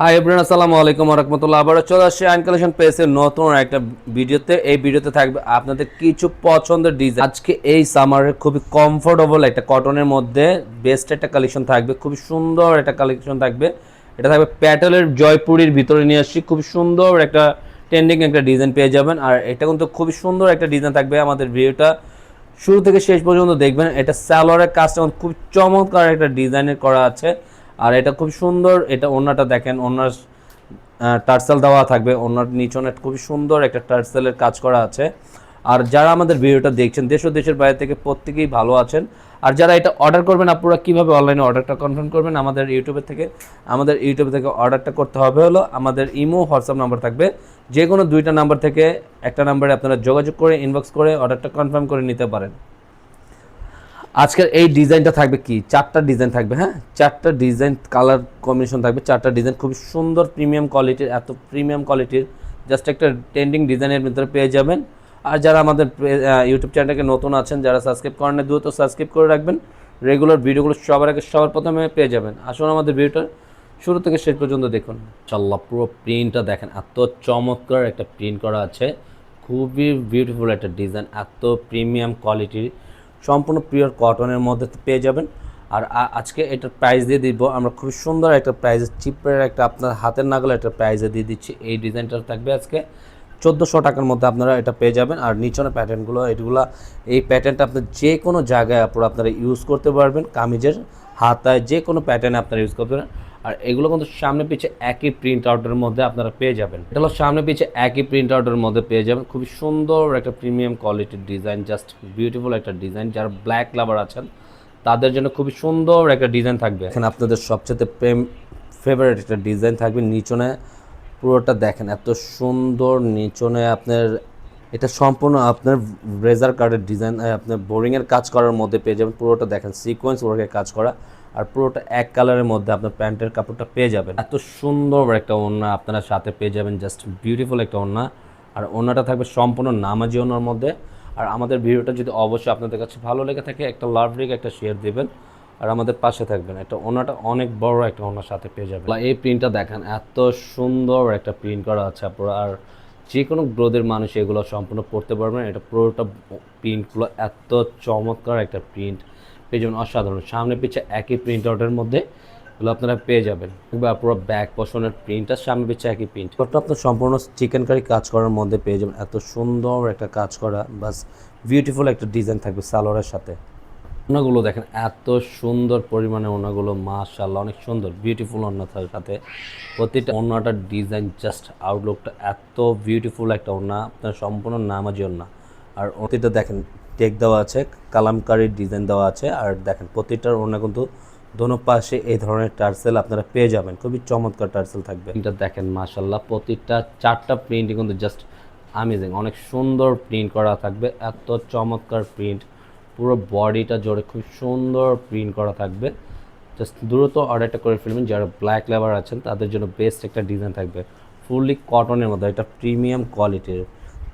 Hi everyone, আসসালামু আলাইকুম ওয়া রাহমাতুল্লাহ। আবারও চলে আসছি আইন কালেকশন পেজের নতুন একটা ভিডিওতে। এই ভিডিওতে থাকবে আপনাদের কিছু পছন্দের ডিজাইন। আজকে এই সামারে খুবই কমফোর্টেবল একটা কটনের মধ্যে বেস্ট একটা কালেকশন থাকবে, খুবই সুন্দর একটা কালেকশন থাকবে। এটা থাকবে প্যাটেলের জয়পুরির ভিতরে নিয়ে আসছি, খুবই সুন্দর একটা ট্রেন্ডিং একটা ডিজাইন পেয়ে যাবেন। আর এটা কিন্তু খুবই সুন্দর একটা ডিজাইন থাকবে। আমাদের ভিডিওটা শুরু থেকে শেষ পর্যন্ত দেখবেন। এটা সালোয়ারের কাজটা খুব চমৎকার একটা ডিজাইনের করা আছে। আর এটা খুব সুন্দর, এটা ওড়নাটা দেখেন, ওড়নার টার্সেল দেওয়া থাকবে, ওড়নার নিচনে খুবই সুন্দর একটা টার্সেলের কাজ করা আছে। আর যারা আমাদের ভিডিওটা দেখছেন দেশ ও দেশের বাইরে থেকে, প্রত্যেকেই ভালো আছেন। আর যারা এটা অর্ডার করবেন, আপনারা কীভাবে অনলাইনে অর্ডারটা কনফার্ম করবেন? আমাদের ইউটিউব থেকে অর্ডারটা করতে হবে হলো, আমাদের ইমো হোয়াটসঅ্যাপ নাম্বার থাকবে, যে কোনো দুইটা নাম্বার থেকে একটা নাম্বারে আপনারা যোগাযোগ করে ইনবক্স করে অর্ডারটা কনফার্ম করে নিতে পারেন। আজকের এই ডিজাইনটা থাকবে কি, চারটা ডিজাইন থাকবে। হ্যাঁ, চারটা ডিজাইন কালার কম্বিনেশন থাকবে, চারটা ডিজাইন খুবই সুন্দর প্রিমিয়াম কোয়ালিটির। এত প্রিমিয়াম কোয়ালিটির জাস্ট একটা ট্রেন্ডিং ডিজাইনের ভিতরে পেয়ে যাবেন। আর যারা আমাদের ইউটিউব চ্যানেলটাকে নতুন আছেন, যারা সাবস্ক্রাইব করেন না, দ্রুত সাবস্ক্রাইব করে রাখবেন। রেগুলার ভিডিওগুলো সবার আগে সবার প্রথমে পেয়ে যাবেন। আসুন আমাদের ভিডিওটা শুরু থেকে শেষ পর্যন্ত দেখুন। ইনশাআল্লাহ পুরো প্রিন্টটা দেখেন, এত চমৎকার একটা প্রিন্ট করা আছে, খুবই বিউটিফুল একটা ডিজাইন, এত প্রিমিয়াম কোয়ালিটির, সম্পূর্ণ পিওর কটনের মধ্যে পেয়ে যাবেন। আর আজকে এটার প্রাইস দিয়ে দিব আমরা খুবই সুন্দর একটা প্রাইস, চিপের একটা আপনার হাতের নাগালে একটা প্রাইসে দিয়ে দিচ্ছি। এই ডিজাইনটা থাকবে আজকে 1400 টাকার মধ্যে আপনারা এটা পেয়ে যাবেন। আর নিচনে প্যাটার্নগুলো, এই প্যাটার্নটা আপনার যে কোনো জায়গায় আপনারা ইউজ করতে পারবেন, কামিজের হাতায় যে কোনো প্যাটার্নে আপনারা ইউজ করতে পারেন। আর এগুলো কিন্তু সামনে পিছে একই প্রিন্ট আউটের মধ্যে আপনারা পেয়ে যাবেন। এটা হলো সামনে পিছে একই প্রিন্ট আউটের মধ্যে পেয়ে যাবেন। খুবই সুন্দর একটা প্রিমিয়াম কোয়ালিটির ডিজাইন, জাস্ট বিউটিফুল একটা ডিজাইন। যারা ব্ল্যাক লাভার আছেন তাদের জন্য খুবই সুন্দর একটা ডিজাইন থাকবে। এখানে আপনাদের সবচেয়ে ফেভারিট একটা ডিজাইন থাকবে। নিচনে পুরোটা দেখেন, এত সুন্দর নিচনে আপনার, এটা সম্পূর্ণ আপনার ব্রেজার কার্ডের ডিজাইন, আপনার বোরিংয়ের কাজ করার মধ্যে পেয়ে যাবেন। পুরোটা দেখেন সিকোয়েন্স ওয়ার্কের কাজ করা, আর পুরোটা এক কালারের মধ্যে আপনার প্যান্টের কাপড়টা পেয়ে যাবেন। এত সুন্দর একটা ওড়না আপনারা সাথে পেয়ে যাবেন, জাস্ট বিউটিফুল একটা ওড়না। আর ওড়নাটা থাকবে সম্পূর্ণ নামাজি ওড়নার মধ্যে। আর আমাদের ভিডিওটা যদি অবশ্যই আপনাদের কাছে ভালো লেগে থাকে, একটা লাভ রেখে একটা শেয়ার দেবেন আর আমাদের পাশে থাকবেন। এটা ওড়নাটা অনেক বড় একটা ওড়নার সাথে পেয়ে যাবেন। এই প্রিন্টটা দেখেন, এত সুন্দর একটা প্রিন্ট করা আছে আপনারা, আর যে কোনো গ্রোদের মানুষ এগুলো সম্পূর্ণ পড়তে পারবেন। এটা পুরোটা প্রিন্টগুলো এত চমৎকার একটা প্রিন্ট পেয়ে যাবেন, অসাধারণ। সামনে পিছে একই প্রিন্ট আউটের মধ্যে এগুলো আপনারা পেয়ে যাবেন। বা পুরো ব্যাক পশনের প্রিন্টটা সামনে পিছে একই প্রিন্ট, ওটা আপনার সম্পূর্ণ চিকেন কারি কাজ করার মধ্যে পেয়ে যাবেন। এত সুন্দর একটা কাজ করা, বাস বিউটিফুল একটা ডিজাইন থাকবে সালোয়ারের সাথে। ওনাগুলো দেখেন, এত সুন্দর পরিমাণে ওনাগুলো, মাশাআল্লাহ অনেক সুন্দর বিউটিফুল ওনার সাথে। প্রতিটা ওনাটার ডিজাইন, জাস্ট আউটলুকটা এত বিউটিফুল একটা ওনা, আপনার সম্পূর্ণ নামাজি ওনা। আর প্রতিটা দেখেন টেক দেওয়া আছে, কালামকারির ডিজাইন দেওয়া আছে। আর দেখেন প্রতিটার ওনা কিন্তু দোনো পাশে এই ধরনের টার্সেল আপনারা পেয়ে যাবেন, খুবই চমৎকার টার্সেল থাকবে। এটা দেখেন মাশাআল্লাহ, প্রতিটা চারটা প্রিন্টই কিন্তু জাস্ট আমেজিং, অনেক সুন্দর প্রিন্ট করা থাকবে, এত চমৎকার প্রিন্ট। পুরো বডিটা জোরে খুব সুন্দর প্রিন্ট করা থাকবে। জাস্ট দ্রুত অর্ডারটা করে ফেলবেন। যারা ব্ল্যাক লেবার আছেন তাদের জন্য বেস্ট একটা ডিজাইন থাকবে, ফুললি কটনের মধ্যে, এটা প্রিমিয়াম কোয়ালিটির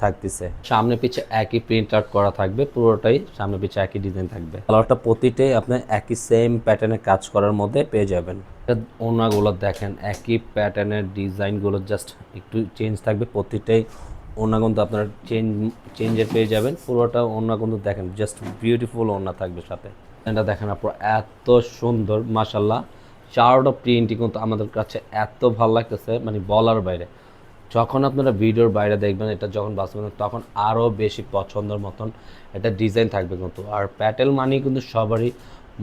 থাকতেছে। সামনে পিছে একই প্রিন্ট আউট করা থাকবে, পুরোটাই সামনে পিছে একই ডিজাইন থাকবে। কালারটা প্রতিটাই আপনার একই সেম প্যাটার্নে কাজ করার মধ্যে পেয়ে যাবেন। ওনাগুলো দেখেন, একই প্যাটার্নের ডিজাইনগুলো জাস্ট একটু চেঞ্জ থাকবে, প্রতিটাই ওনা কিন্তু আপনারা চেঞ্জের পেয়ে যাবেন। পুরোটা ওনা কিন্তু দেখেন জাস্ট বিউটিফুল ওনা থাকবে সাথে। এটা দেখেন আপনার এত সুন্দর, মাশাআল্লাহ। চারটা প্রিন্টই কিন্তু আমাদের কাছে এত ভালো লাগতেছে, মানে বলার বাইরে। যখন আপনারা ভিডিওর বাইরে দেখবেন, এটা যখন বাস্তবে তখন আরও বেশি পছন্দের মতন একটা ডিজাইন থাকবে কিন্তু। আর প্যাটেল মানি কিন্তু সবারই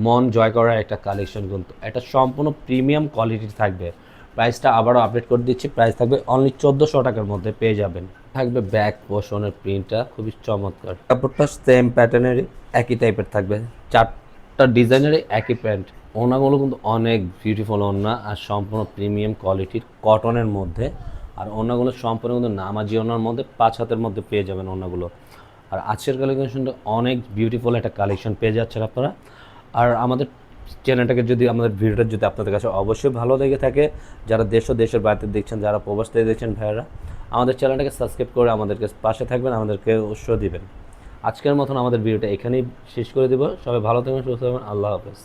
মন জয় করার একটা কালেকশন কিন্তু। এটা সম্পূর্ণ প্রিমিয়াম কোয়ালিটির থাকবে। প্রাইসটা আবারও আপডেট করে দিচ্ছি, প্রাইস থাকবে অনলি 1400 টাকার মধ্যে পেয়ে যাবেন। থাকবে ব্যাক পোর্শনের প্রিন্টটা খুবই চমৎকার, কাপড়টা সেম প্যাটার্নের একই টাইপের থাকবে, চারটা ডিজাইনেরই একই প্যান্ট। ওনাগুলো কিন্তু অনেক বিউটিফুল ওনা, আর সম্পূর্ণ প্রিমিয়াম কোয়ালিটির কটনের মধ্যে। আর ওনাগুলো সম্পূর্ণ কিন্তু নামাজি ওনার মধ্যে 5 হাতের মধ্যে পেয়ে যাবেন ওনাগুলো। আর আজকের কালেকশনটা অনেক বিউটিফুল একটা কালেকশন পেয়ে যাচ্ছেন আপনারা। আর আমাদের চ্যানেলটাকে যদি, আমাদের ভিডিওটা যদি আপনাদের কাছে অবশ্যই ভালো লেগে থাকে, যারা দেশ ও দেশের বাইরে দেখছেন, যারা প্রবাস থেকে দেখছেন ভাইয়েরা, আমাদের চ্যানেলটাকে সাবস্ক্রাইব করে আমাদেরকে পাশে থাকবেন, আমাদেরকে উৎসাহ দিবেন। আজকের মতন আমাদের ভিডিওটা এখানেই শেষ করে দেব। সবাই ভালো থাকবেন, সুস্থ থাকবেন, আল্লাহ হাফেজ।